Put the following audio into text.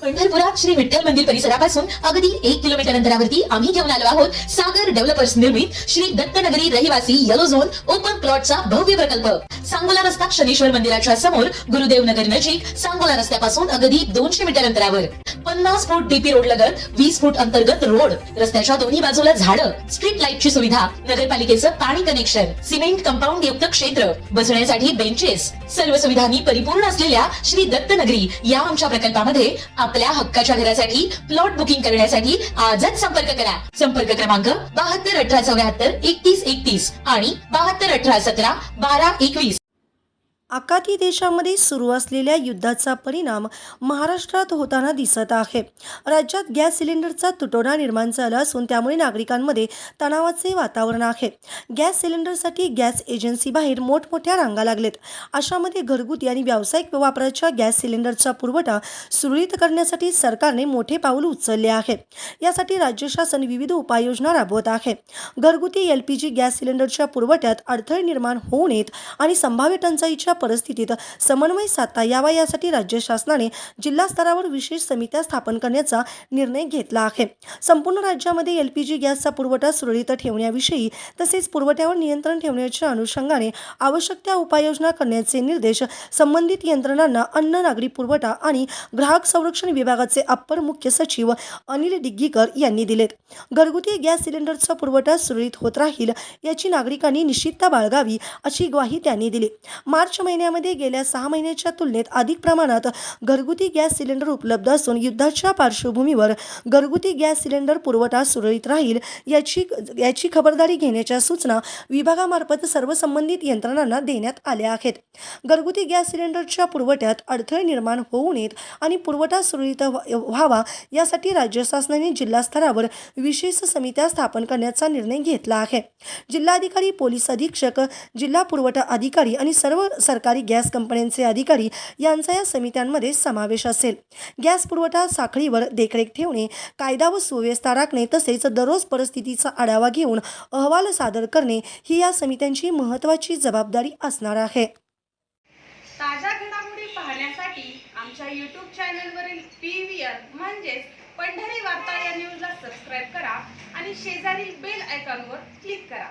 पंढरपुरात श्री विठ्ठल मंदिर परिसरापासून अगदी 1 किलोमीटर अंतरावरती आम्ही घेऊन आलो आहोत सागर डेव्हलपर्स निर्मित श्री दत्तनगरी रहिवासी येलो झोन ओपन प्लॉटचा भव्य प्रकल्प। सांगोला रस्ता शनीश्वर मंदिराच्या समोर गुरुदेव नगर नजीक सांगोला रस्त्यापासून अगदी 200 मीटर अंतरावर 50 फूट डीपी रोड लगत 20 फूट अंतर्गत रोड, रस्त्याच्या दोन्ही बाजूला झाडं, स्ट्रीट लाईटची सुविधा, नगरपालिकेचं पाणी कनेक्शन, सिमेंट कंपाऊंड युक्त क्षेत्र, बसण्यासाठी बेंचेस, सर्व सुविधांनी परिपूर्ण असलेल्या श्री दत्तनगरी या आमच्या प्रकल्पामध्ये आपल्या हक्काच्या घरासाठी प्लॉट बुकिंग करण्यासाठी आजच संपर्क करा। संपर्क क्रमांक 7218743131 आणि 7218171221। आखाती देशामध्ये सुरू असलेल्या युद्धाचा परिणाम महाराष्ट्रात होताना दिसत आहे। राज्यात गॅस सिलेंडरचा तुटवडा निर्माण झाला असून त्यामुळे नागरिकांमध्ये तणावाचे वातावरण आहे। गॅस सिलेंडरसाठी गॅस एजन्सी बाहेर मोठमोठ्या रांगा लागलेत। अशामध्ये घरगुती आणि व्यावसायिक वापराच्या गॅस सिलेंडरचा पुरवठा सुरळीत करण्यासाठी सरकारने मोठे पाऊल उचलले आहे। यासाठी राज्य शासन विविध उपाययोजना राबवत आहे। घरगुती LPG गॅस सिलेंडरच्या पुरवठ्यात अडथळे निर्माण होऊ नयेत आणि संभाव्य टंचाईच्या परिस्थितीत समन्वय साधता यावा यासाठी राज्य शासनाने जिल्हा स्तरावर विशेष समित्या स्थापन करण्याचा निर्णय घेतला आहे। संपूर्ण राज्यामध्ये LPG गॅसचा पुरवठा सुरळीत ठेवण्याविषयी तसेच पुरवठ्यावर नियंत्रण ठेवण्याच्या अनुषंगाने आवश्यक त्या उपाययोजना करण्याचे निर्देश संबंधित यंत्रणांना अन्न नागरी पुरवठा आणि ग्राहक संरक्षण विभागाचे अप्पर मुख्य सचिव अनिल डिग्गीकर यांनी दिलेत। घरगुती गॅस सिलेंडरचा पुरवठा सुरळीत होत राहील याची नागरिकांनी निश्चितता बाळगावी अशी ग्वाही त्यांनी दिली। मार्च महिन्यामध्ये गेल्या 6 महिन्याच्या तुलनेत अधिक प्रमाणात घरगुती गॅस सिलेंडर उपलब्ध असून युद्धाच्या पार्श्वभूमीवर घरगुती गॅस सिलेंडर पुरवठा सुरळीत राहील याची खबरदारी घेण्याच्या सूचना विभागामार्फत सर्व संबंधित यंत्रणांना देण्यात आल्या आहेत। घरगुती गॅस सिलेंडरच्या पुरवठ्यात अडथळे निर्माण होऊ नयेत आणि पुरवठा सुरळीत व्हावा यासाठी राज्य शासनाने जिल्हा स्तरावर विशेष समित्या स्थापन करण्याचा निर्णय घेतला आहे। जिल्हाधिकारी, पोलीस अधीक्षक, जिल्हा पुरवठा अधिकारी आणि सर्व सरकारी गॅस कंपन्यांचे अधिकारी यांचा या समित्यांमध्ये समावेश असेल। गॅस पुरवठा साखळीवर देखरेख ठेवणे, कायदा व सुव्यवस्था राखणे तसेच दररोज परिस्थितीचा आढावा घेऊन अहवाल सादर करणे ही या समित्यांची महत्त्वाची जबाबदारी असणार आहे। ताज्या घडामोडी पाहण्यासाठी आमच्या YouTube चॅनलवरील PVR म्हणजेच पंढरी वार्ता या न्यूजला सबस्क्राइब करा आणि शेजारील बेल आयकॉनवर क्लिक करा।